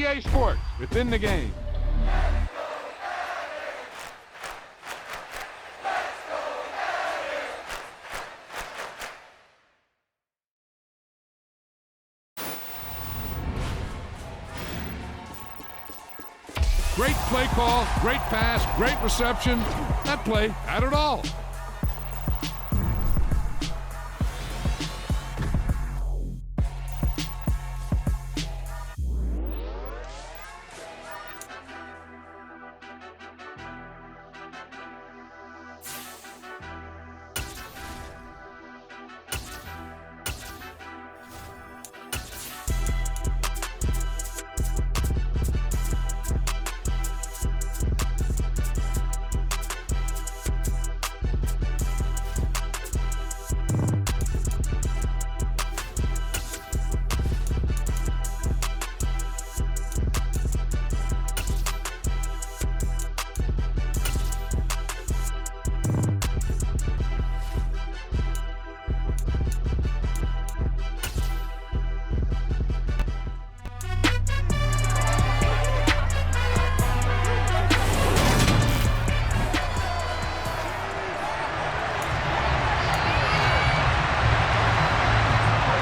EA Sports, within the game. Great play call, great pass, great reception. That play had it all.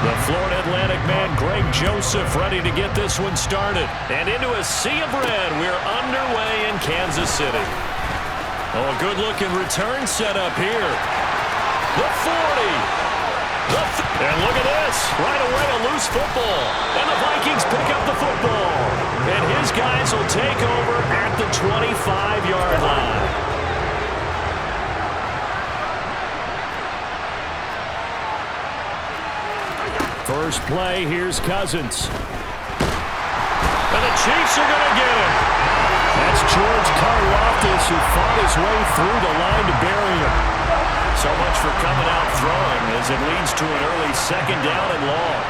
The Florida Atlantic man, Greg Joseph, ready to get this one started. And into a sea of red, we're underway in Kansas City. Oh, a good-looking return set up here. The 40. And look at this. Right away, a loose football. And the Vikings pick up the football. And his guys will take over at the 25-yard line. First play, here's Cousins. And the Chiefs are going to get him. That's George Karlaftis, who fought his way through the line to bury him. So much for coming out throwing as it leads to an early second down and long.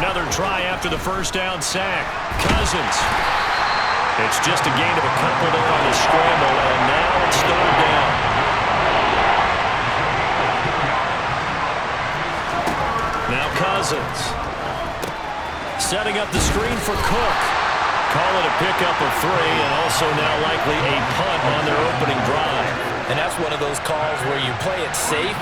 Another try after the first down sack. Cousins. It's just a gain of a couple there on the scramble, and now it's third down. Now Cousins. Setting up the screen for Cook. Call it a pickup of 3, and also now likely a punt on their opening drive. And that's one of those calls where you play it safe,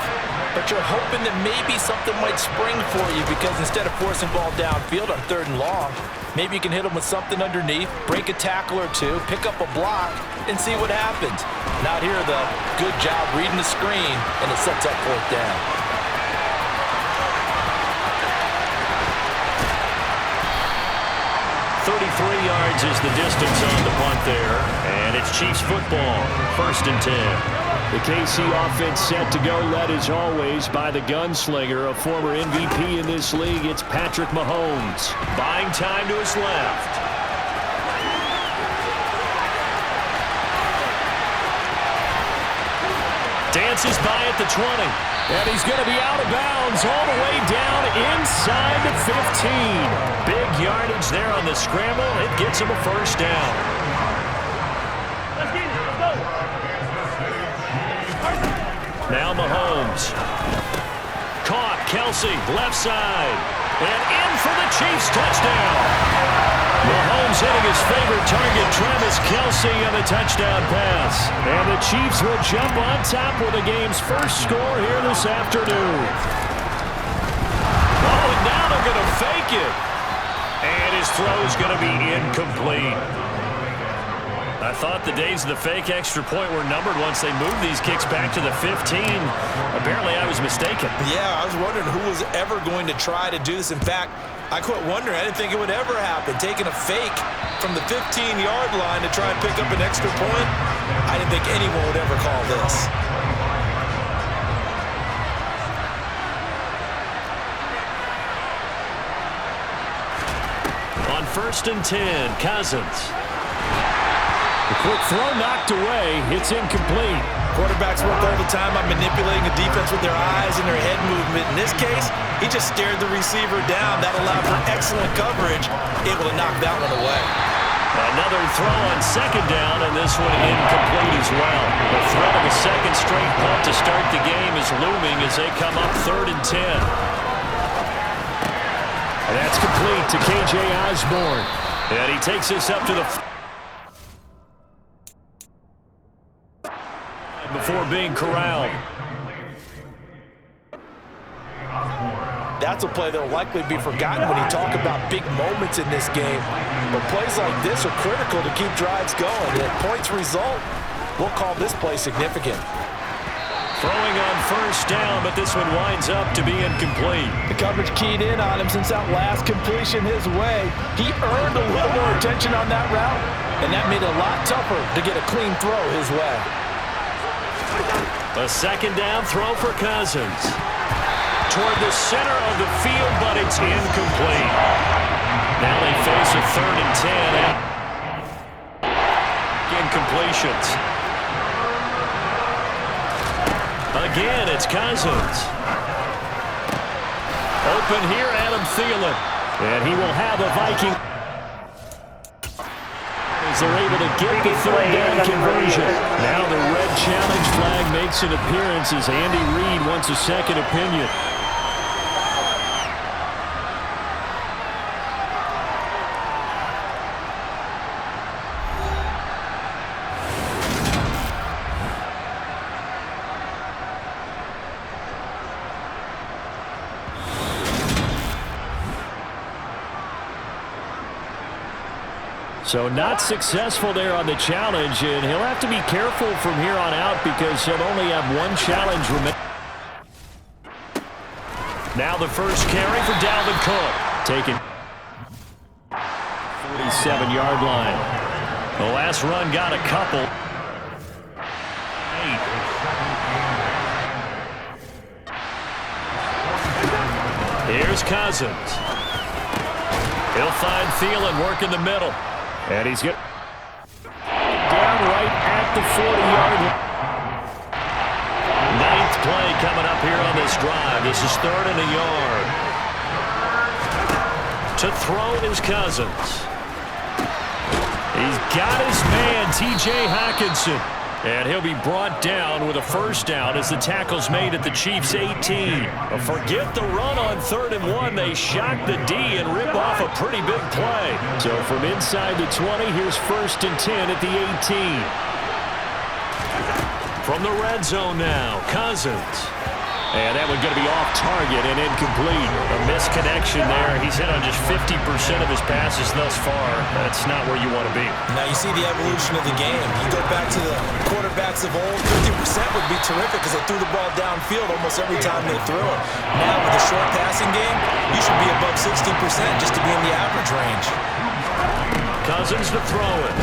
but you're hoping that maybe something might spring for you, because instead of forcing ball downfield on 3rd and long, maybe you can hit them with something underneath, break a tackle or two, pick up a block, and see what happens. Not here, though. Good job reading the screen, and it sets up 4th down. 33 yards is the distance on the punt there, and it's Chiefs football, 1st and 10. The KC offense set to go, led as always by the gunslinger, a former MVP in this league. It's Patrick Mahomes. Buying time to his left. Dances by at the 20. And he's going to be out of bounds all the way down inside the 15. Big yardage there on the scramble. It gets him a first down. Let's get it. Let's go. Now Mahomes. Caught. Kelsey, left side. And in for the Chiefs touchdown. Mahomes hitting his favorite target, Travis Kelsey, on the touchdown pass. And the Chiefs will jump on top with the game's first score here this afternoon. Oh, and now they're going to fake it. And his throw's going to be incomplete. I thought the days of the fake extra point were numbered once they moved these kicks back to the 15. Apparently, I was mistaken. Yeah, I was wondering who was ever going to try to do this. In fact, I quit wondering. I didn't think it would ever happen. Taking a fake from the 15-yard line to try and pick up an extra point, I didn't think anyone would ever call this. On 1st and 10, Cousins. The quick throw knocked away. It's incomplete. Quarterbacks work all the time on manipulating the defense with their eyes and their head movement. In this case, he just stared the receiver down. That allowed for excellent coverage, able to knock that one away. Another throw on 2nd down, and this one incomplete as well. The threat of a second straight punt to start the game is looming as they come up 3rd and 10. And that's complete to K.J. Osborne. And he takes this up to the before being corralled. That's a play that will likely be forgotten when you talk about big moments in this game. But plays like this are critical to keep drives going. And if points result, we'll call this play significant. Throwing on first down, but this one winds up to be incomplete. The coverage keyed in on him since that last completion his way. He earned a little more attention on that route, and that made it a lot tougher to get a clean throw his way. A second down throw for Cousins. Toward the center of the field, but it's incomplete. Now they face a 3rd and 10. Incompletions. Again, it's Cousins. Open here, Adam Thielen. And he will have a Viking. As they're able to get the 3rd down conversion. Now the red challenge flag makes an appearance as Andy Reid wants a second opinion. So not successful there on the challenge, and he'll have to be careful from here on out because he'll only have one challenge remaining. Now the first carry for Dalvin Cook. Taken 47-yard line. The last run got a couple. 8. Here's Cousins. He'll find Thielen working the middle. And he's down right at the 40-yard line. 9th play coming up here on this drive. This is 3rd and a yard. To throw is Cousins. He's got his man, T.J. Hockenson. And he'll be brought down with a first down as the tackle's made at the Chiefs' 18. But forget the run on 3rd and 1. They shock the D and rip off a pretty big play. So from inside the 20, here's 1st and 10 at the 18. From the red zone now, Cousins. And that one's going to be off target and incomplete. A misconnection there. He's hit on just 50% of his passes thus far. That's not where you want to be. Now you see the evolution of the game. You go back to the quarterbacks of old, 50% would be terrific because they threw the ball downfield almost every time they threw it. Now with the short passing game, you should be above 60% just to be in the average range. Cousins to throw it.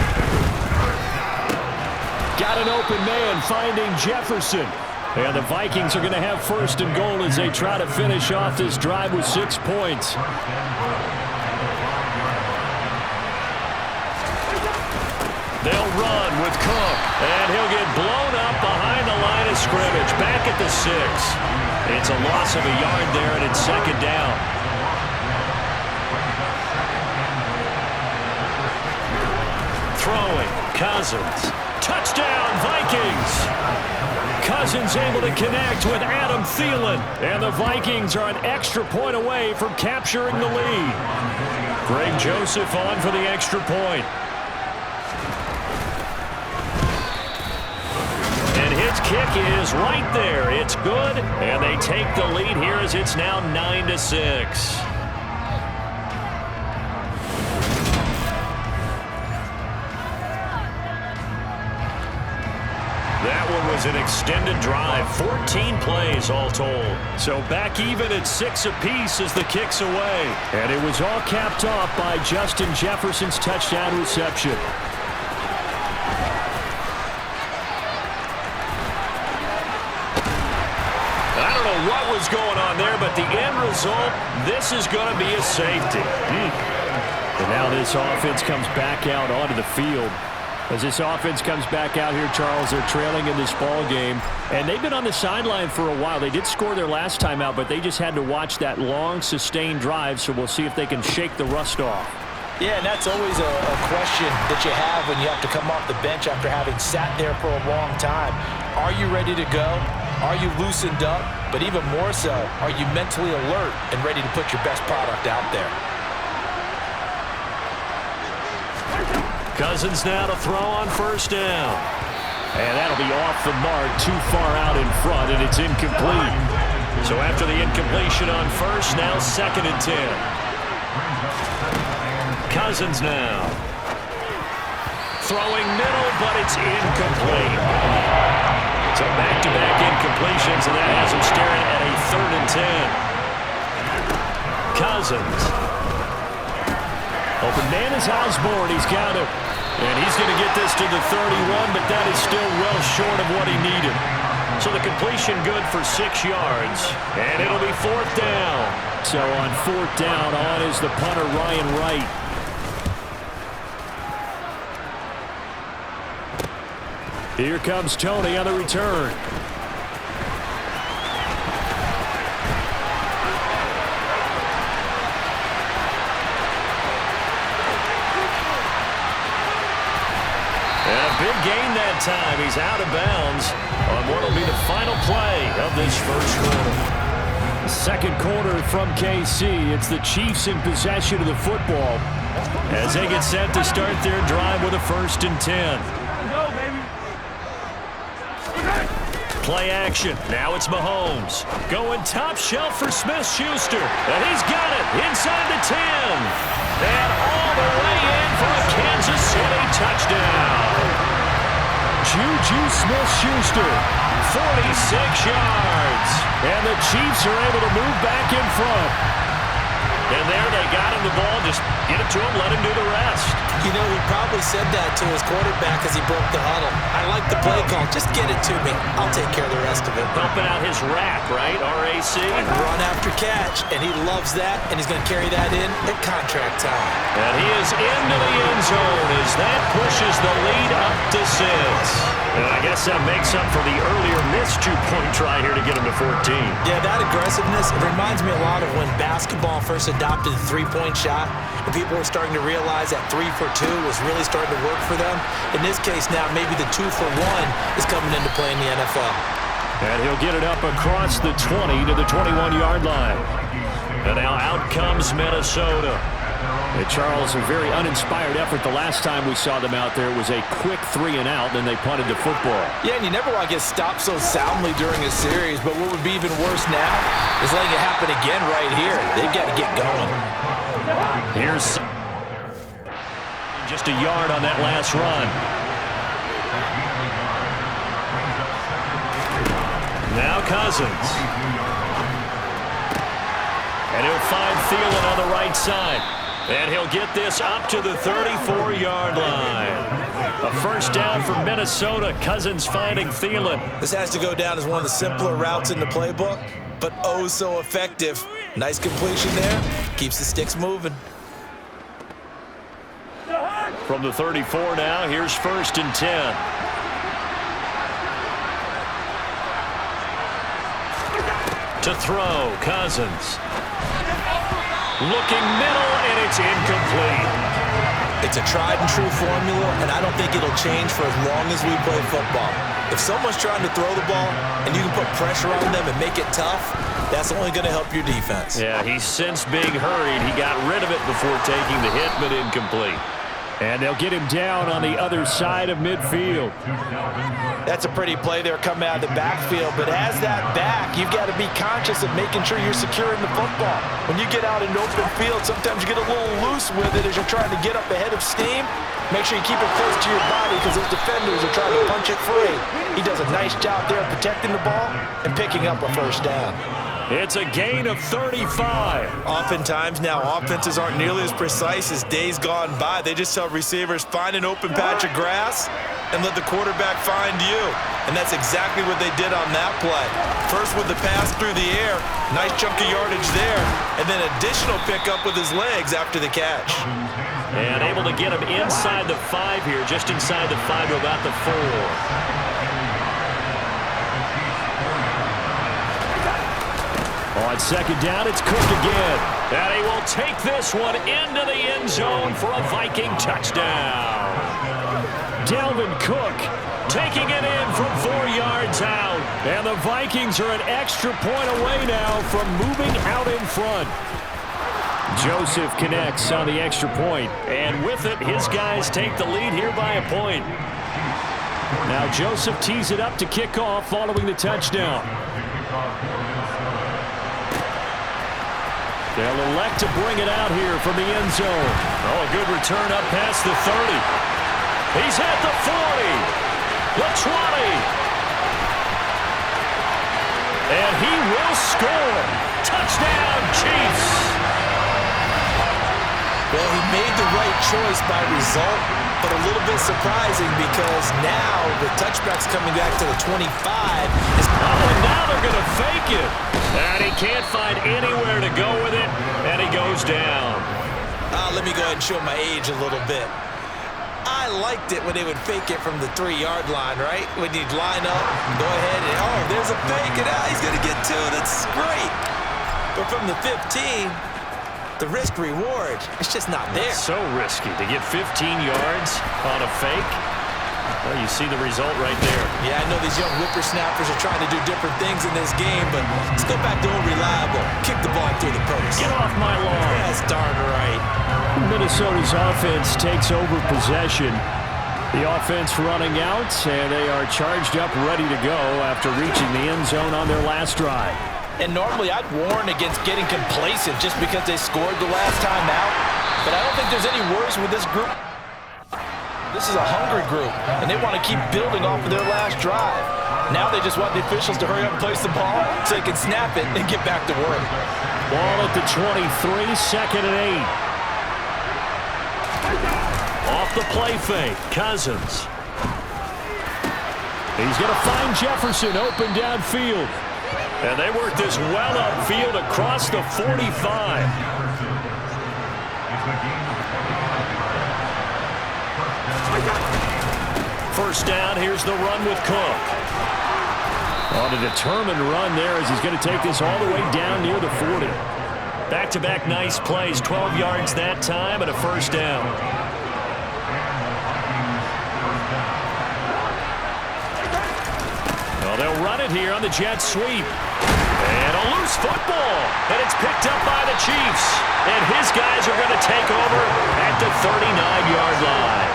Got an open man finding Jefferson. And the Vikings are going to have 1st and goal as they try to finish off this drive with 6 points. They'll run with Cook, and he'll get blown up behind the line of scrimmage, back at the 6. It's a loss of a yard there, and it's 2nd down. Throwing, Cousins. Touchdown, Vikings! Cousins able to connect with Adam Thielen. And the Vikings are an extra point away from capturing the lead. Greg Joseph on for the extra point. And his kick is right there. It's good. And they take the lead here as it's now 9-6. That one was an extended drive, 14 plays all told. So back even at 6 apiece as the kick's away. And it was all capped off by Justin Jefferson's touchdown reception. I don't know what was going on there, but the end result, this is going to be a safety. And now this offense comes back out onto the field. As this offense comes back out here, Charles, they're trailing in this ball game. And they've been on the sideline for a while. They did score their last time out, but they just had to watch that long, sustained drive. So we'll see if they can shake the rust off. Yeah, and that's always a question that you have when you have to come off the bench after having sat there for a long time. Are you ready to go? Are you loosened up? But even more so, are you mentally alert and ready to put your best product out there? Cousins now to throw on first down. And that'll be off the mark, too far out in front, and it's incomplete. So after the incompletion on first, now 2nd and 10. Cousins now. Throwing middle, but it's incomplete. So back-to-back incompletions, and that has him staring at a 3rd and 10. Cousins. Open man is Osborne. He's got it. And he's going to get this to the 31, but that is still well short of what he needed. So the completion good for 6 yards. And it'll be 4th down. So on 4th down, on is the punter, Ryan Wright. Here comes Tony on the return. And a big gain that time. He's out of bounds on what will be the final play of this first quarter. Second quarter from KC. It's the Chiefs in possession of the football as they get set to start their drive with a 1st and 10. Go, baby. Play action. Now it's Mahomes. Going top shelf for Smith-Schuster. And he's got it inside the 10. And all the way in for a Kansas City touchdown. Juju Smith-Schuster, 46 yards. And the Chiefs are able to move back in front. And there they got him the ball. Just get it to him, let him do the rest. You know, he probably said that to his quarterback as he broke the huddle. I like the play call. Just get it to me. I'll take care of the rest of it. Helping out his rack, right? RAC. Run after catch, and he loves that, and he's going to carry that in at contract time. And he is into the end zone as that pushes the lead up to 6. And I guess that makes up for the earlier missed 2-point try here to get him to 14. Yeah, that aggressiveness, it reminds me a lot of when basketball first adopted the 3-point shot, and people were starting to realize that 3 for 2 was really starting to work for them. In this case now, maybe the 2 for 1 is coming into play in the NFL. And he'll get it up across the 20 to the 21-yard line. And now out comes Minnesota. And Charles, a very uninspired effort the last time we saw them out there. It was a quick 3 and out, then they punted the football. Yeah, and you never want to get stopped so soundly during a series, but what would be even worse now is letting it happen again right here. They've got to get going. Here's just a yard on that last run. Now Cousins. And he'll find Thielen on the right side. And he'll get this up to the 34-yard line. A first down for Minnesota. Cousins finding Thielen. This has to go down as one of the simpler routes in the playbook, but oh so effective. Nice completion there. Keeps the sticks moving. From the 34 now, here's 1st and 10. To throw, Cousins. Looking middle, and it's incomplete. It's a tried-and-true formula, and I don't think it'll change for as long as we play football. If someone's trying to throw the ball, and you can put pressure on them and make it tough, that's only going to help your defense. Yeah, he's since being hurried. He got rid of it before taking the hit, but incomplete. And they'll get him down on the other side of midfield. That's a pretty play there coming out of the backfield, but as that back, you've got to be conscious of making sure you're securing the football. When you get out in open field, sometimes you get a little loose with it as you're trying to get up ahead of steam. Make sure you keep it close to your body because those defenders are trying to punch it free. He does a nice job there protecting the ball and picking up a first down. It's a gain of 35. Oftentimes now, offenses aren't nearly as precise as days gone by. They just tell receivers, find an open patch of grass and let the quarterback find you. And that's exactly what they did on that play. First with the pass through the air, nice chunk of yardage there, and then additional pickup with his legs after the catch. And able to get him inside the 5 here, just inside the 5 to about the 4. On second down, it's Cook again. And he will take this one into the end zone for a Viking touchdown. Dalvin Cook taking it in from 4 yards out. And the Vikings are an extra point away now from moving out in front. Joseph connects on the extra point, and with it, his guys take the lead here by a point. Now Joseph tees it up to kick off following the touchdown. They'll elect to bring it out here from the end zone. Oh, a good return up past the 30. He's at the 40, the 20. And he will score. Touchdown, Chiefs. Well, he made the right choice by result, but a little bit surprising because now the touchback's coming back to the 25. And now they're going to fake it. And he can't find anywhere to go with it, and he goes down. Let me go ahead and show my age a little bit. I liked it when they would fake it from the 3-yard line, right? When you'd line up, go ahead, and oh, there's a fake, and he's going to get 2. That's great. But from the 15, the risk-reward, it's just not there. It's so risky to get 15 yards on a fake. Well, you see the result right there. Yeah, I know these young whippersnappers are trying to do different things in this game, but let's go back to old reliable. Kick the ball through the post. Get off my lawn. That's darn right. Minnesota's offense takes over possession. The offense running out, and they are charged up, ready to go after reaching the end zone on their last drive. And normally I'd warn against getting complacent just because they scored the last time out, but I don't think there's any worries with this group. This is a hungry group, and they want to keep building off of their last drive. Now they just want the officials to hurry up and place the ball so they can snap it and get back to work. Ball at the 23, second and 8. Off the play fake, Cousins. He's going to find Jefferson open downfield. And they work this well upfield across the 45. First down, here's the run with Cook. On a determined run there as he's going to take this all the way down near the 40. Back-to-back nice plays, 12 yards that time and a first down. Well, they'll run it here on the jet sweep. And a loose football. And it's picked up by the Chiefs. And his guys are going to take over at the 39-yard line.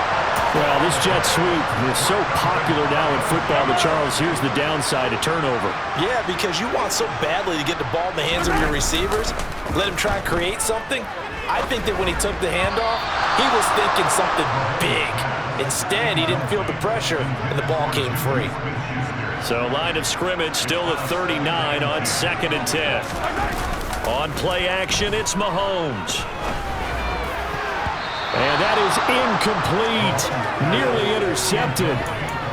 Well, this jet sweep is so popular now in football, but Charles, here's the downside, a turnover. Yeah, because you want so badly to get the ball in the hands of your receivers, let him try and create something. I think that when he took the handoff, he was thinking something big. Instead, he didn't feel the pressure, and the ball came free. So line of scrimmage still the 39 on 2nd and 10. On play action, it's Mahomes. And that is incomplete. Nearly intercepted.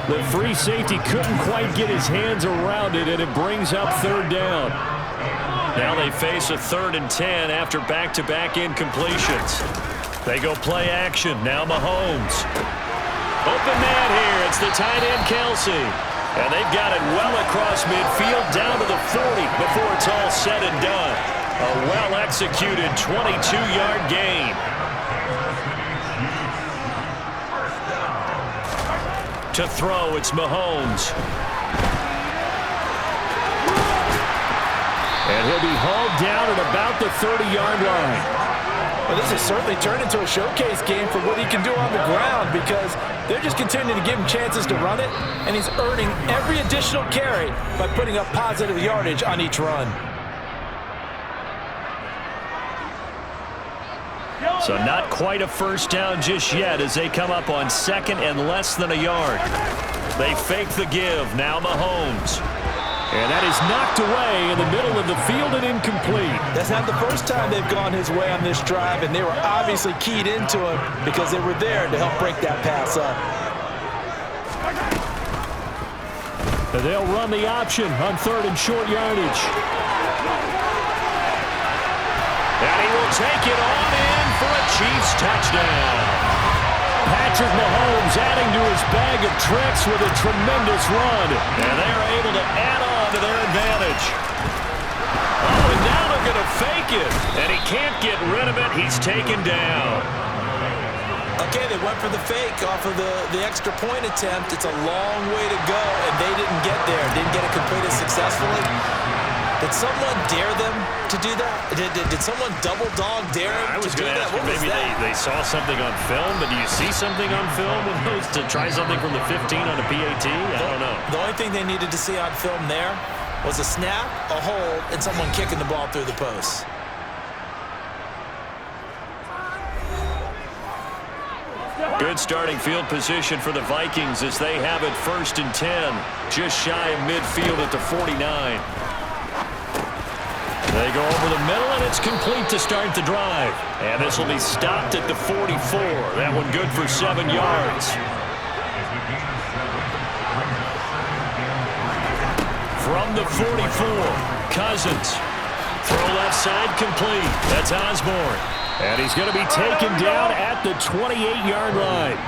The free safety couldn't quite get his hands around it, and it brings up 3rd down. Now they face a 3rd and 10 after back-to-back incompletions. They go play action. Now Mahomes. Open man here. It's the tight end, Kelsey. And they've got it well across midfield down to the 40 before it's all said and done. A well-executed 22-yard gain. To throw, it's Mahomes. And he'll be hauled down at about the 30-yard line. Well, this has certainly turned into a showcase game for what he can do on the ground because they're just continuing to give him chances to run it, and he's earning every additional carry by putting up positive yardage on each run. So not quite a first down just yet as they come up on 2nd and less than a yard. They fake the give. Now Mahomes. And that is knocked away in the middle of the field and incomplete. That's not the first time they've gone his way on this drive, and they were obviously keyed into him because they were there to help break that pass up. They'll run the option on 3rd and short yardage. And he will take it on in for a Chiefs touchdown. Patrick Mahomes adding to his bag of tricks with a tremendous run. And they're able to add on to their advantage. Oh, and now they're going to fake it. And he can't get rid of it. He's taken down. Okay, they went for the fake off of the extra point attempt. It's a long way to go, and they didn't get there. Didn't get it completed successfully. Did someone dare them to to do that? Did someone double dog dare him I was to do going to that? ask you, What was maybe that? they saw something on film, but do you see something on film with those to try something from the 15 on a PAT? I don't know. The only thing they needed to see on film there was a snap, a hold, and someone kicking the ball through the post. Good starting field position for the Vikings as they have it 1st and 10. Just shy of midfield at the 49. They go over the middle, and it's complete to start the drive. And this will be stopped at the 44. That one good for 7 yards. From the 44, Cousins. Throw left side complete. That's Osborne. And he's going to be taken down at the 28-yard line.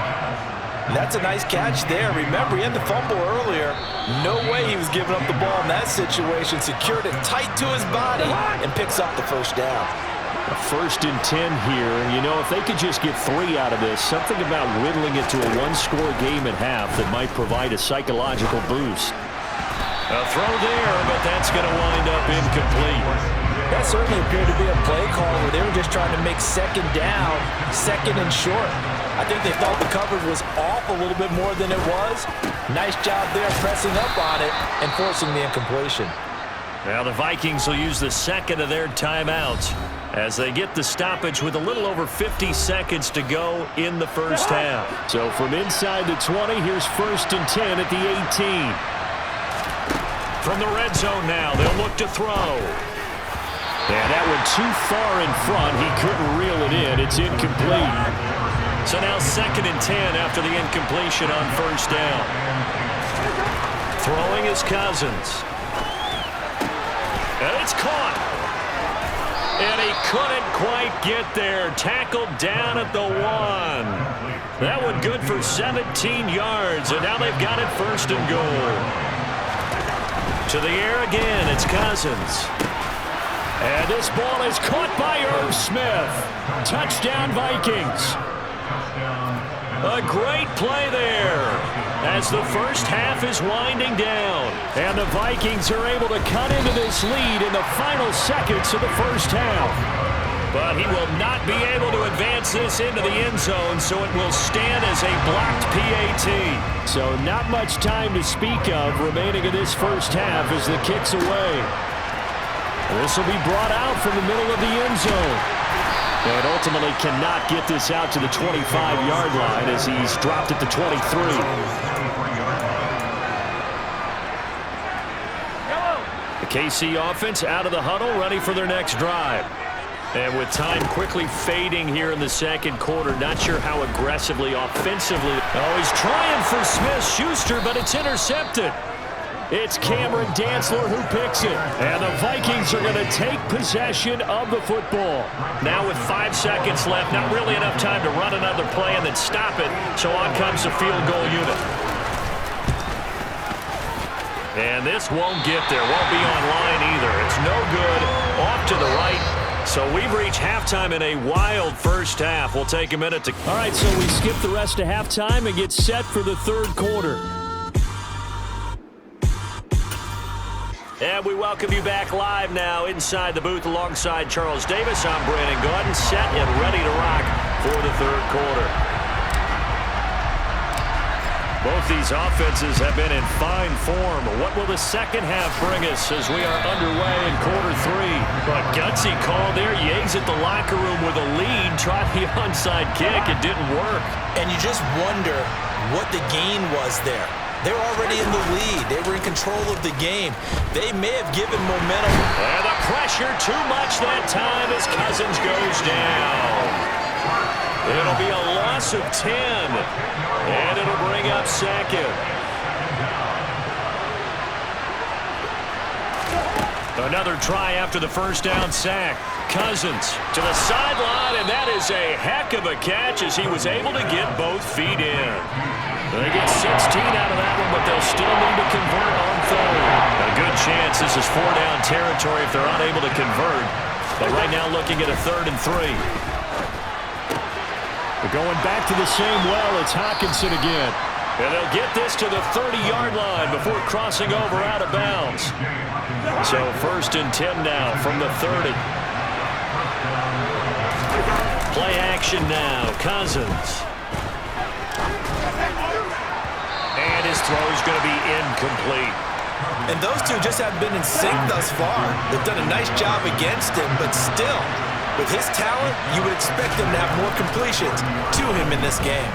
That's a nice catch there. Remember, he had the fumble earlier. No way he was giving up the ball in that situation. Secured it tight to his body and picks up the first down. A 1st and 10 here. You know, if they could just get 3 out of this, something about whittling it to a one-score game at half that might provide a psychological boost. A throw there, but that's going to wind up incomplete. That certainly appeared to be a play call where they were just trying to make second down, second and short. I think they thought the coverage was off a little bit more than it was. Nice job there pressing up on it and forcing the incompletion. Now the Vikings will use the second of their timeouts as they get the stoppage with a little over 50 seconds to go in the first half. So from inside the 20, here's 1st and 10 at the 18. From the red zone now, they'll look to throw. And that one too far in front. He couldn't reel it in. It's incomplete. So now 2nd and 10 after the incompletion on 1st down. Throwing is Cousins. And it's caught. And he couldn't quite get there. Tackled down at the 1. That one good for 17 yards. And now they've got it 1st and goal. To the air again. It's Cousins. And this ball is caught by Irv Smith. Touchdown, Vikings. A great play there as the first half is winding down. And the Vikings are able to cut into this lead in the final seconds of the first half. But he will not be able to advance this into the end zone, so it will stand as a blocked PAT. So not much time to speak of remaining in this first half as the kick's away. This will be brought out from the middle of the end zone. And ultimately cannot get this out to the 25-yard line as he's dropped at the 23. The KC offense out of the huddle, ready for their next drive. And with time quickly fading here in the second quarter, not sure how aggressively, offensively. Oh, he's trying for Smith-Schuster, but it's intercepted. It's Cameron Dantzler who picks it. And the Vikings are going to take possession of the football. Now with 5 seconds left, not really enough time to run another play and then stop it. So on comes the field goal unit. And this won't get there. Won't be online either. It's no good. Off to the right. So we've reached halftime in a wild first half. We'll take a minute to... All right, so we skip the rest of halftime and get set for the third quarter. And we welcome you back live now inside the booth alongside Charles Davis. I'm Brandon Gordon, set and ready to rock for the third quarter. Both these offenses have been in fine form. What will the second half bring us as we are underway in quarter 3? A gutsy call there. Yates at the locker room with a lead. Tried the onside kick. It didn't work. And you just wonder what the gain was there. They're already in the lead. They were in control of the game. They may have given momentum. And the pressure too much that time as Cousins goes down. It'll be a loss of 10. And it'll bring up second. Another try after the first down sack. Cousins to the sideline, and that is a heck of a catch as he was able to get both feet in. They get 16 out of that one, but they'll still need to convert on third. A good chance this is 4-down territory if they're unable to convert. But right now looking at a 3rd and 3. We're going back to the same well. It's Hockenson again. And they'll get this to the 30-yard line before crossing over out of bounds. So 1st and 10 now from the 30. Play action now. Cousins. And his throw is going to be incomplete. And those two just haven't been in sync thus far. They've done a nice job against him, but still, with his talent, you would expect him to have more completions to him in this game.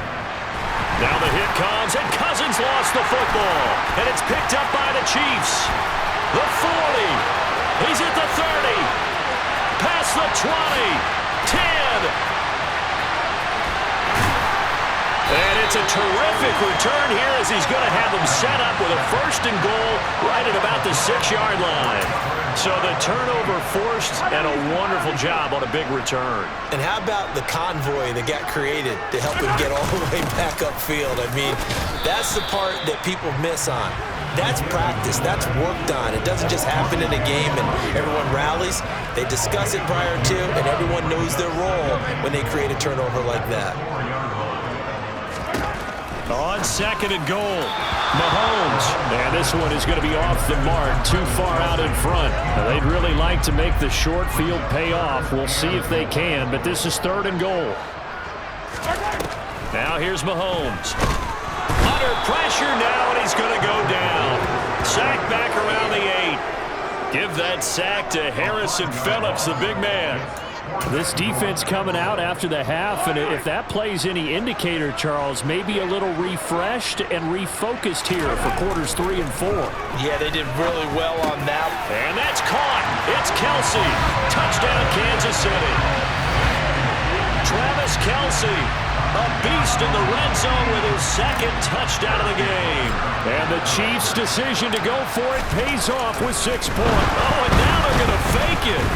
Now the hit comes, and Cousins lost the football. And it's picked up by the Chiefs. The 40. He's at the 30. Past the 20. 10. And it's a terrific return here as he's going to have them set up with a 1st and goal right at about the 6-yard line. So the turnover forced and a wonderful job on a big return. And how about the convoy that got created to help him get all the way back upfield? I mean, that's the part that people miss on. That's practice. That's worked on. It doesn't just happen in a game and everyone rallies. They discuss it prior to, and everyone knows their role when they create a turnover like that. On 2nd and goal, Mahomes. And this one is going to be off the mark, too far out in front. Now, they'd really like to make the short field pay off. We'll see if they can, but this is 3rd and goal. Now here's Mahomes. Under pressure now, and he's going to go down. Sack back around the 8. Give that sack to Harrison Phillips, the big man. This defense coming out after the half, and if that plays any indicator, Charles, maybe a little refreshed and refocused here for quarters 3 and 4. Yeah, they did really well on that. And that's caught. It's Kelsey. Touchdown, Kansas City. Travis Kelsey, a beast in the red zone with his 2nd touchdown of the game. And the Chiefs' decision to go for it pays off with 6 points. Oh, and now they're going to fake it.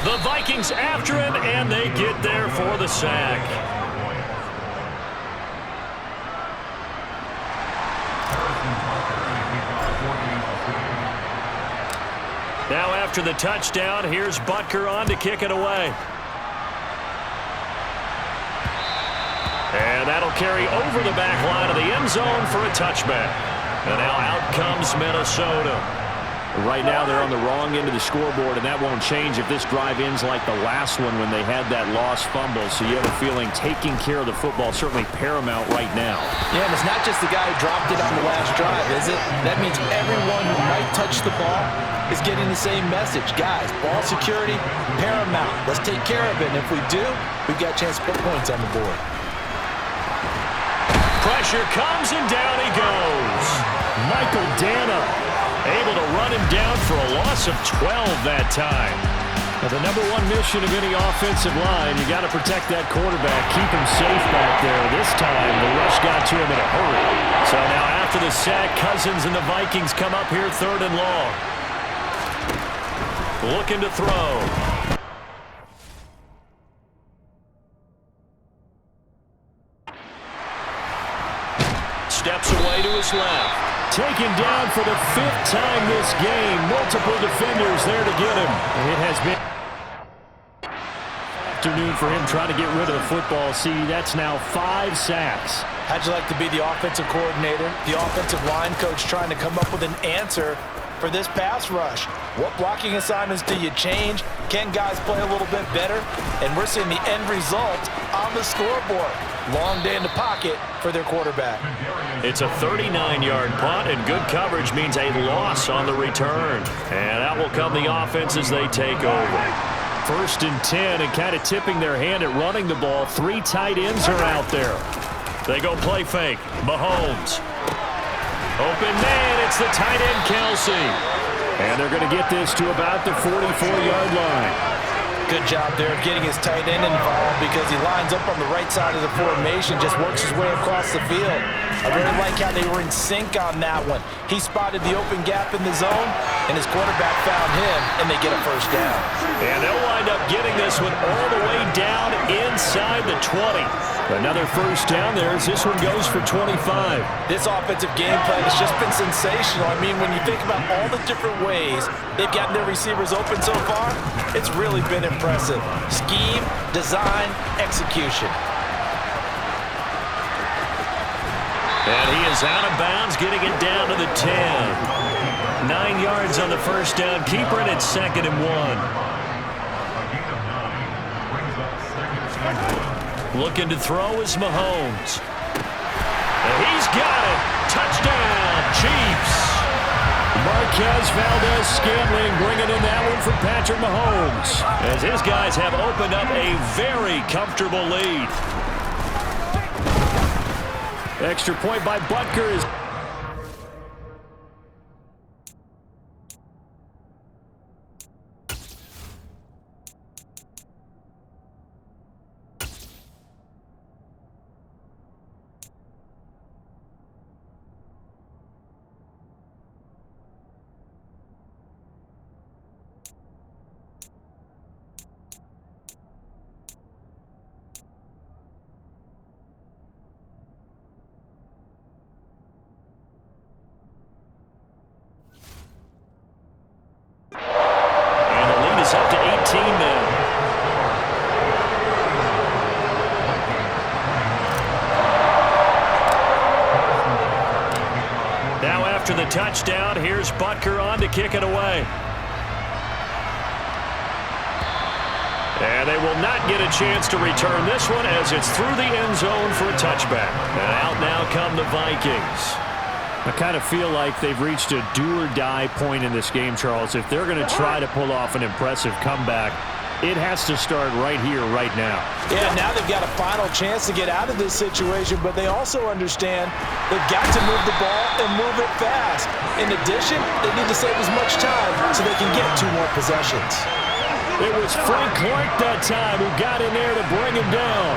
The Vikings after him, and they get there for the sack. Now after the touchdown, here's Butker on to kick it away. And that'll carry over the back line of the end zone for a touchback. And now out comes Minnesota. Right now they're on the wrong end of the scoreboard, and that won't change if this drive ends like the last one when they had that lost fumble. So you have a feeling taking care of the football is certainly paramount right now. Yeah, and it's not just the guy who dropped it on the last drive, is it? That means everyone who might touch the ball is getting the same message. Guys, ball security, paramount. Let's take care of it, and if we do, we've got a chance to put points on the board. Pressure comes, and down he goes. Michael Dana able to run him down for a loss of 12 that time. Now, the #1 mission of any offensive line, you got to protect that quarterback, keep him safe back there. This time, the rush got to him in a hurry. So now after the sack, Cousins and the Vikings come up here 3rd and long. Looking to throw. Steps away to his left. Taken down for the 5th time this game. Multiple defenders there to get him. It has been afternoon for him trying to get rid of the football. See, that's now 5 sacks. How'd you like to be the offensive coordinator, the offensive line coach trying to come up with an answer for this pass rush? What blocking assignments do you change? Can guys play a little bit better? And we're seeing the end result on the scoreboard. Long day in the pocket for their quarterback. It's a 39-yard punt, and good coverage means a loss on the return. And out will come the offense as they take over. 1st and 10, and kind of tipping their hand at running the ball. 3 tight ends are out there. They go play fake. Mahomes. Open man, it's the tight end Kelsey. And they're going to get this to about the 44-yard line. Good job there of getting his tight end involved because he lines up on the right side of the formation, just works his way across the field. I really like how they were in sync on that one. He spotted the open gap in the zone, and his quarterback found him, and they get a 1st down. And they'll wind up getting this one all the way down inside the 20. Another 1st down there as this one goes for 25. This offensive game plan has just been sensational. I mean, when you think about all the different ways they've gotten their receivers open so far, it's really been impressive. Scheme, design, execution. And he is out of bounds, getting it down to the 10. 9 yards on the first down. Keeper, and it's 2nd and 1. Looking to throw is Mahomes. And he's got it. Touchdown, Chiefs. Marquez Valdez-Scantling bringing in that one for Patrick Mahomes, as his guys have opened up a very comfortable lead. Extra point by Butker is... up to 18 now. Now after the touchdown, here's Butker on to kick it away. And they will not get a chance to return this one as it's through the end zone for a touchback. And out now come the Vikings. I kind of feel like they've reached a do-or-die point in this game, Charles. If they're going to try to pull off an impressive comeback, it has to start right here, right now. Yeah, now they've got a final chance to get out of this situation, but they also understand they've got to move the ball and move it fast. In addition, they need to save as much time so they can get 2 more possessions. It was Frank Clark that time who got in there to bring him down.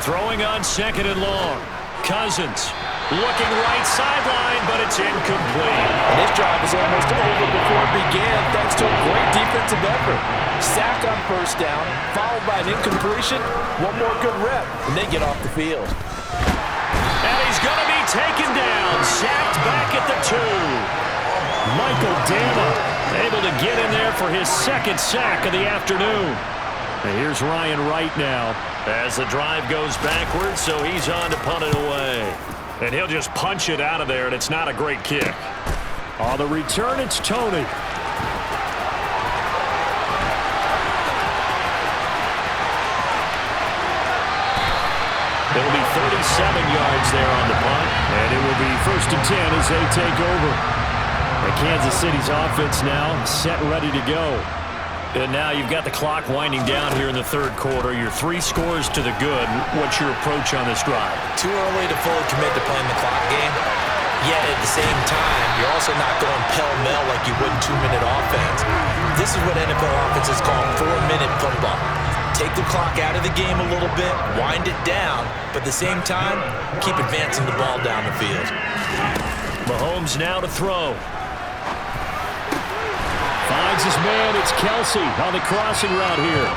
Throwing on 2nd and long. Cousins looking right sideline, but it's incomplete. And this drive is almost over before it began thanks to a great defensive effort. Sack on first down, followed by an incompletion. 1 more good rep, and they get off the field. And he's going to be taken down, sacked back at the 2. Michael Dana able to get in there for his 2nd sack of the afternoon. And here's Ryan Wright now as the drive goes backwards, so he's on to punt it away. And he'll just punch it out of there, and it's not a great kick. On the return, it's Tony. It'll be 37 yards there on the punt, and it will be 1st and 10 as they take over. And Kansas City's offense now set ready to go. And now you've got the clock winding down here in the 3rd quarter. You're 3 scores to the good. What's your approach on this drive? Too early to fully commit to playing the clock game. Yet at the same time, you're also not going pell-mell like you would in 2-minute offense. This is what NFL offenses call 4-minute football. Take the clock out of the game a little bit, wind it down, but at the same time, keep advancing the ball down the field. Mahomes now to throw. Finds his man, it's Kelsey on the crossing route here.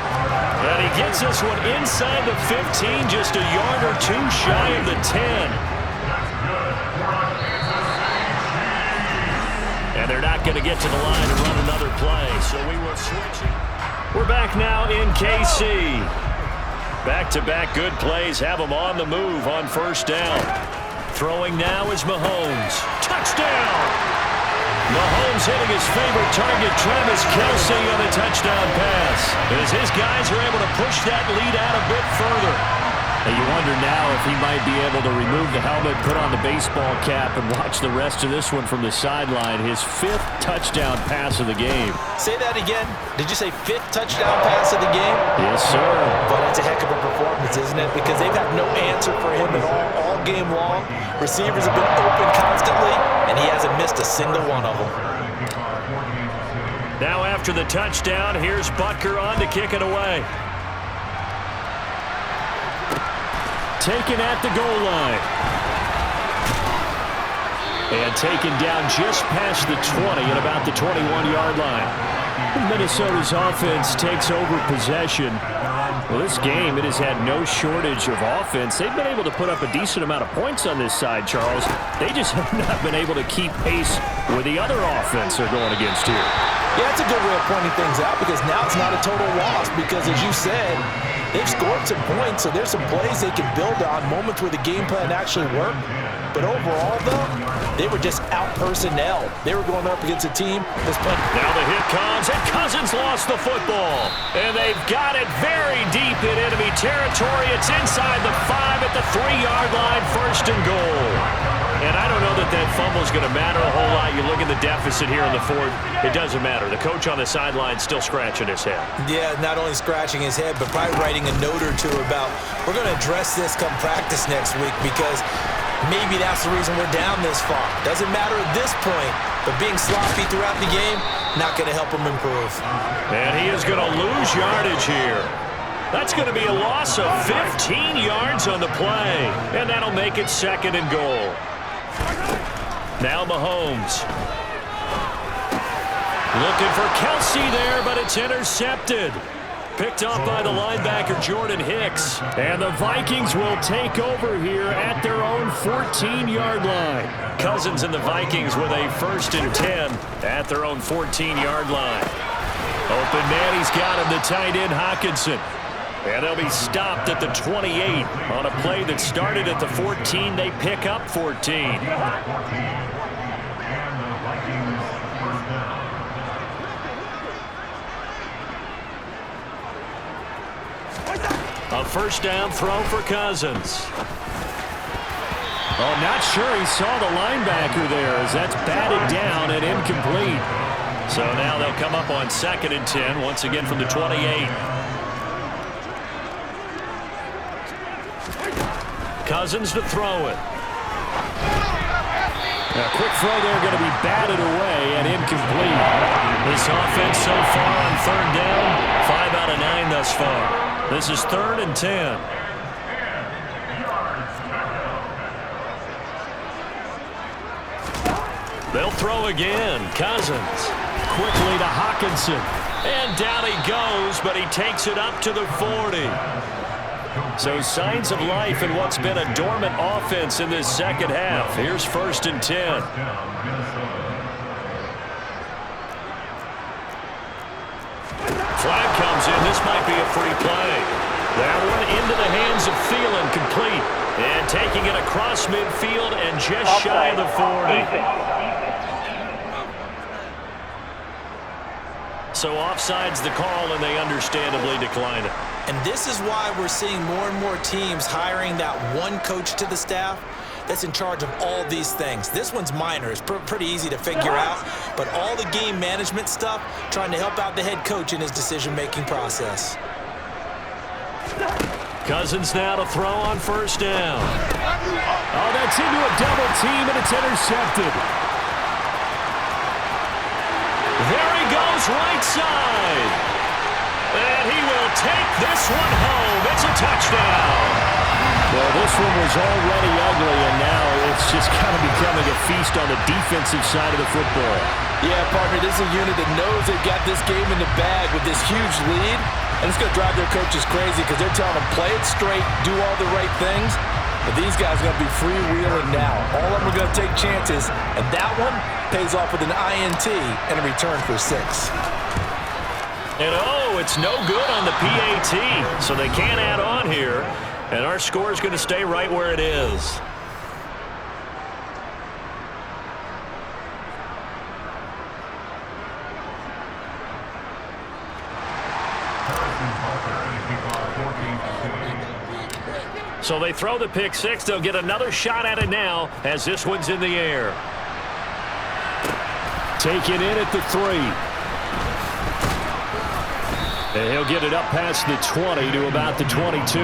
And he gets this one inside the 15, just a yard or 2 shy of the 10. And they're not going to get to the line and run another play, so we will switch. We're back now in KC. Back-to-back good plays have them on the move on 1st down. Throwing now is Mahomes. Touchdown! Mahomes hitting his favorite target, Travis Kelce, on the touchdown pass. As his guys are able to push that lead out a bit further. And you wonder now if he might be able to remove the helmet, put on the baseball cap, and watch the rest of this one from the sideline. His 5th touchdown pass of the game. Say that again. Did you say 5th touchdown pass of the game? Yes, sir. But it's a heck of a performance, isn't it? Because they've had no answer for him at all game long. Receivers have been open constantly, and he hasn't missed a single one of them. Now after the touchdown, here's Butker on to kick it away. Taken at the goal line. And taken down just past the 20 at about the 21-yard line. Minnesota's offense takes over possession. Well, this game, it has had no shortage of offense. They've been able to put up a decent amount of points on this side, Charles. They just have not been able to keep pace with the other offense they're going against here. Yeah, that's a good way of pointing things out because now it's not a total loss because, as you said, they've scored some points, so there's some plays they can build on, moments where the game plan actually worked. But overall, though, they were just out-personnel. They were going up against a team that's playing. Now the hit comes, and Cousins lost the football. And they've got it very deep in enemy territory. It's inside the 5 at the 3-yard line, 1st and goal. And I don't know that that fumble is going to matter a whole lot. You look at the deficit here in the 4th, it doesn't matter. The coach on the sideline still scratching his head. Yeah, not only scratching his head, but probably writing a note or two about, we're going to address this come practice next week because maybe that's the reason we're down this far. Doesn't matter at this point, but being sloppy throughout the game, not going to help him improve. And he is going to lose yardage here. That's going to be a loss of 15 yards on the play. And that'll make it 2nd and goal. Now Mahomes. Looking for Kelsey there, but it's intercepted. Picked up by the linebacker, Jordan Hicks. And the Vikings will take over here at their own 14-yard line. Cousins and the Vikings with a 1st and 10 at their own 14-yard line. Open man, he's got him, the tight end, Hockenson. And they'll be stopped at the 28 on a play that started at the 14. They pick up 14. A 1st down throw for Cousins. Oh, not sure he saw the linebacker there as that's batted down and incomplete. So now they'll come up on 2nd and 10 once again from the 28. Cousins to throw it. A quick throw there going to be batted away and incomplete. This offense so far on 3rd down, 5 out of 9 thus far. This is 3rd and 10. They'll throw again. Cousins quickly to Hockenson. And down he goes, but he takes it up to the 40. So signs of life in what's been a dormant offense in this 2nd half. Here's 1st and 10. Flag comes in. This might be a free play. That one into the hands of Thielen, complete. And taking it across midfield and just shy of the 40. So offside's the call, and they understandably decline it. And this is why we're seeing more and more teams hiring that one coach to the staff that's in charge of all these things. This one's minor. It's pretty easy to figure out. But all the game management stuff, trying to help out the head coach in his decision-making process. Cousins now to throw on 1st down. Oh, that's into a double team, and it's intercepted. There he goes, right side. And he will take this one home. It's a touchdown. Well, this one was already ugly, and now it's just kind of becoming a feast on the defensive side of the football. Yeah, partner, this is a unit that knows they've got this game in the bag with this huge lead, and it's going to drive their coaches crazy because they're telling them play it straight, do all the right things, but these guys are going to be freewheeling now. All of them are going to take chances, and that one pays off with an INT and a return for 6. And oh, it's no good on the PAT, so they can't add on here. And our score is going to stay right where it is. So they throw the pick 6. They'll get another shot at it now as this one's in the air. Taken in at the 3. And he'll get it up past the 20 to about the 22.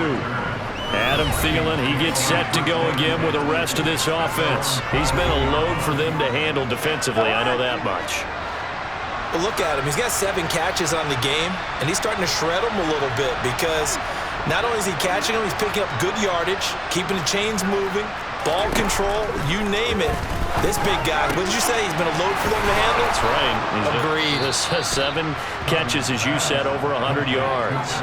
Adam Thielen, he gets set to go again with the rest of this offense. He's been a load for them to handle defensively, I know that much. Well, look at him. He's got 7 catches on the game, and he's starting to shred them a little bit because not only is he catching them, he's picking up good yardage, keeping the chains moving, ball control, you name it. This big guy, what did you say? He's been a load for them to handle? That's right. Agreed. 7 catches, as you said, over 100 yards.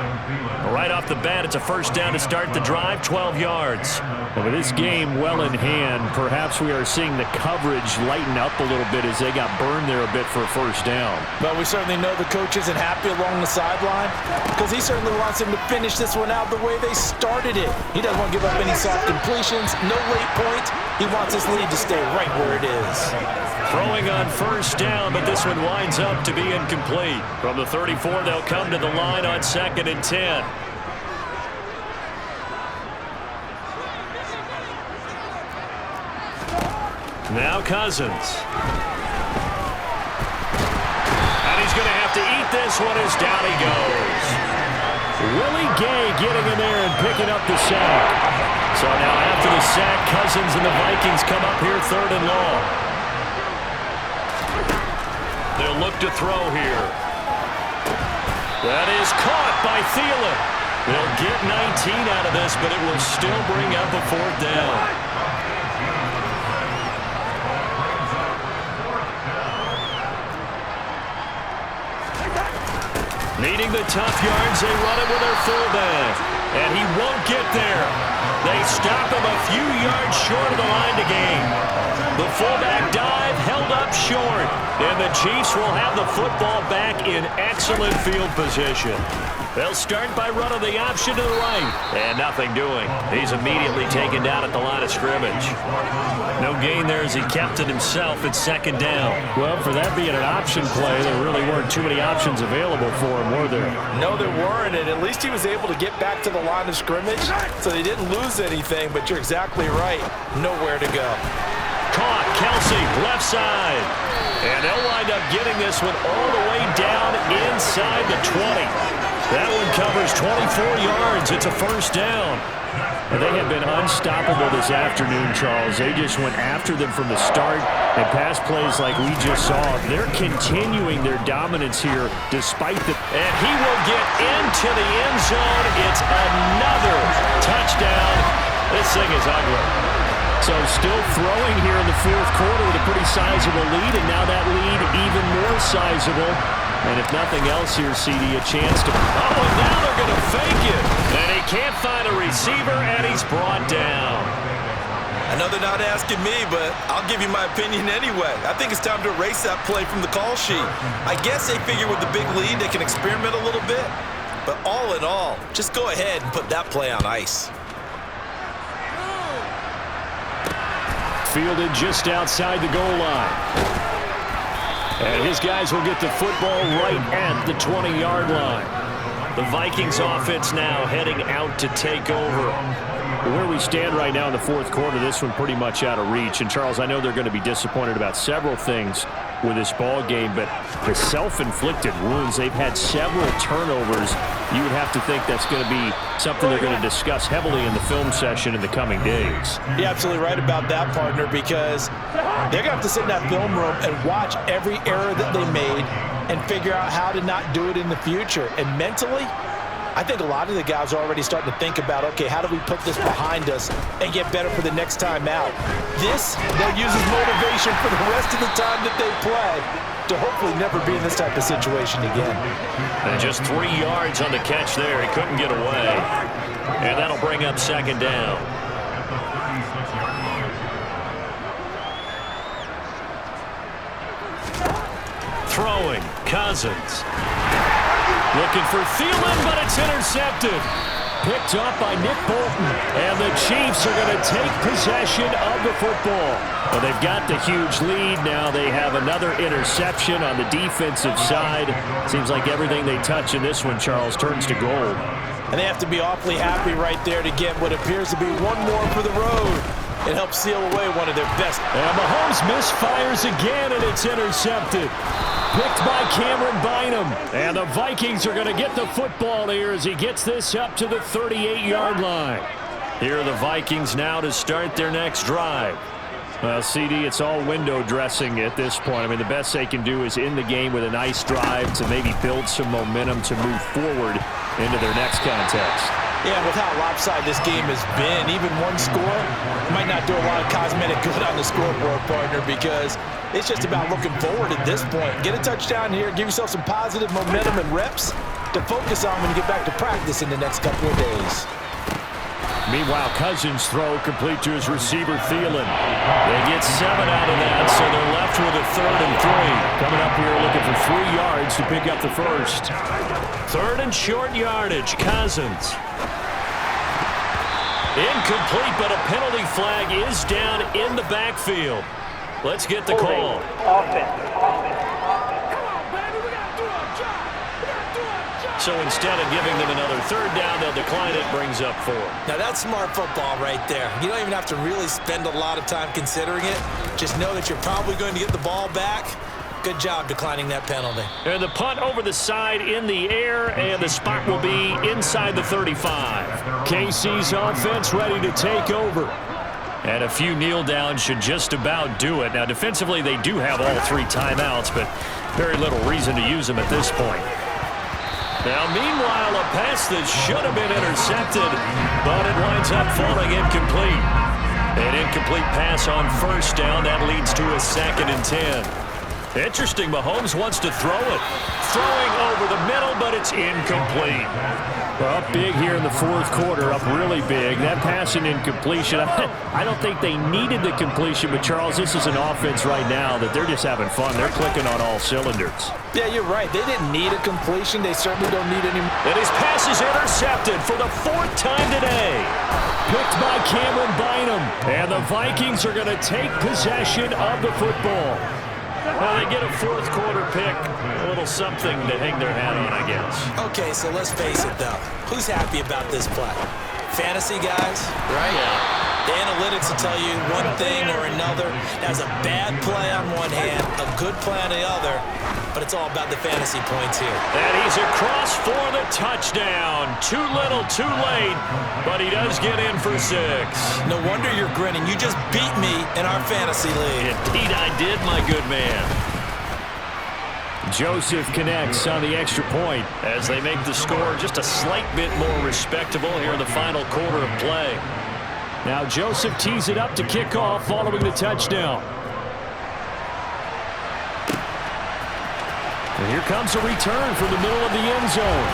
Right off the bat, it's a first down to start the drive, 12 yards. And with this game well in hand, perhaps we are seeing the coverage lighten up a little bit as they got burned there a bit for a first down. But we certainly know the coach isn't happy along the sideline because he certainly wants them to finish this one out the way they started it. He doesn't want to give up any soft completions, no late points. He wants his lead to stay right where it is. Throwing on first down, but this one winds up to be incomplete. From the 34, they'll come to the line on 2nd and 10. Now Cousins. And he's going to have to eat this one as down he goes. Willie Gay getting in there and picking up the sack. So now after the sack, Cousins and the Vikings come up here 3rd and long. They'll look to throw here. That is caught by Thielen. They'll get 19 out of this, but it will still bring up a 4th down. Needing the tough yards, they run it with their fullback. And he won't get there. They stop him a few yards short of the line to gain. The fullback dive held up short. And the Chiefs will have the football back in excellent field position. They'll start by running the option to the right. And nothing doing. He's immediately taken down at the line of scrimmage. No gain there as he kept it himself at 2nd down. Well, for that being an option play, there really weren't too many options available for him, were there? No, there weren't, and at least he was able to get back to the line of scrimmage, so they didn't lose anything, but you're exactly right. Nowhere to go. Caught, Kelsey, left side. And they'll wind up getting this one all the way down inside the 20. That one covers 24 yards. It's a first down. And they have been unstoppable this afternoon, Charles. They just went after them from the start and pass plays like we just saw. They're continuing their dominance here despite the... And he will get into the end zone. It's another touchdown. This thing is ugly. So still throwing here in the 4th quarter with a pretty sizable lead, and now that lead even more sizable. And if nothing else here, CD, a chance to... Oh, and now they're going to fake it. And he can't find a receiver, and he's brought down. I know they're not asking me, but I'll give you my opinion anyway. I think it's time to erase that play from the call sheet. I guess they figure with the big lead they can experiment a little bit. But all in all, just go ahead and put that play on ice. Fielded just outside the goal line. And his guys will get the football right at the 20-yard line. The Vikings offense now heading out to take over. Where we stand right now in the 4th quarter, this one pretty much out of reach. And, Charles, I know they're going to be disappointed about several things with this ball game, but the self-inflicted wounds, they've had several turnovers. You would have to think that's going to be something they're going to discuss heavily in the film session in the coming days. You're absolutely right about that, partner, because they're going to have to sit in that film room and watch every error that they made and figure out how to not do it in the future. And mentally, I think a lot of the guys are already starting to think about, okay, how do we put this behind us and get better for the next time out? This, they'll use as motivation for the rest of the time that they play to hopefully never be in this type of situation again. And just 3 yards on the catch there. He couldn't get away. And that'll bring up 2nd down. Throwing, Cousins. Looking for Thielen, but it's intercepted. Picked up by Nick Bolton. And the Chiefs are going to take possession of the football. Well, they've got the huge lead. Now they have another interception on the defensive side. Seems like everything they touch in this one, Charles, turns to gold. And they have to be awfully happy right there to get what appears to be one more for the road. It helps seal away one of their best. And Mahomes misfires again, and it's intercepted. Picked by Cameron Bynum. And the Vikings are going to get the football here as he gets this up to the 38-yard line. Here are the Vikings now to start their next drive. Well, CD, it's all window dressing at this point. I mean, the best they can do is in the game with a nice drive to maybe build some momentum to move forward into their next contest. Yeah, with how lopsided this game has been, even one score might not do a lot of cosmetic good on the scoreboard, partner, because it's just about looking forward at this point. Get a touchdown here, give yourself some positive momentum and reps to focus on when you get back to practice in the next couple of days. Meanwhile, Cousins' throw complete to his receiver, Thielen. They get 7 out of that, so they're left with a 3rd and 3. Coming up here looking for 3 yards to pick up the first. 3rd and short yardage, Cousins. Incomplete, but a penalty flag is down in the backfield. Let's get the call. So instead of giving them another 3rd down, they'll decline it, brings up 4. Now that's smart football right there. You don't even have to really spend a lot of time considering it. Just know that you're probably going to get the ball back. Good job declining that penalty. And the punt over the side in the air, and the spot will be inside the 35. KC's offense ready to take over. And a few kneel downs should just about do it. Now defensively they do have all 3 timeouts, but very little reason to use them at this point. Now, meanwhile, a pass that should have been intercepted, but it winds up falling incomplete. An incomplete pass on 1st down. That leads to a 2nd and 10. Interesting, Mahomes wants to throw it. Throwing over the middle, but it's incomplete. Up big here in the 4th quarter, up really big. That pass and incompletion, I don't think they needed the completion, but Charles, this is an offense right now that they're just having fun. They're clicking on all cylinders. Yeah, you're right. They didn't need a completion. They certainly don't need any. And his pass is intercepted for the 4th time today. Picked by Cameron Bynum. And the Vikings are going to take possession of the football. Well, they get a 4th quarter pick. A little something to hang their hat on, I guess. Okay, so let's face it, though. Who's happy about this play? Fantasy guys, right? Yeah. The analytics will tell you one thing or another. That's a bad play on one hand, a good play on the other, but it's all about the fantasy points here. And he's across for the touchdown. Too little, too late, but he does get in for 6. No wonder you're grinning. You just beat me in our fantasy league. Indeed I did, my good man. Joseph connects on the extra point as they make the score just a slight bit more respectable here in the final quarter of play. Now Joseph tees it up to kick off following the touchdown. And here comes a return from the middle of the end zone.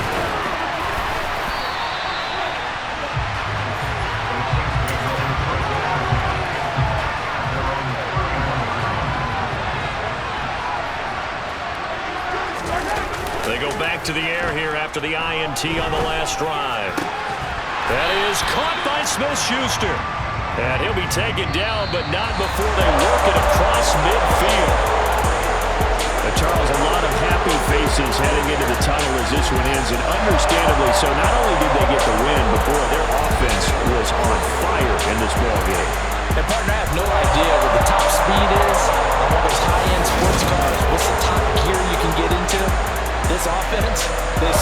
They go back to the air here after the INT on the last drive. That is caught by Smith-Schuster. And he'll be taken down, but not before they work it across midfield. But Charles, a lot of happy faces heading into the tunnel as this one ends, and understandably so. Not only did they get the win,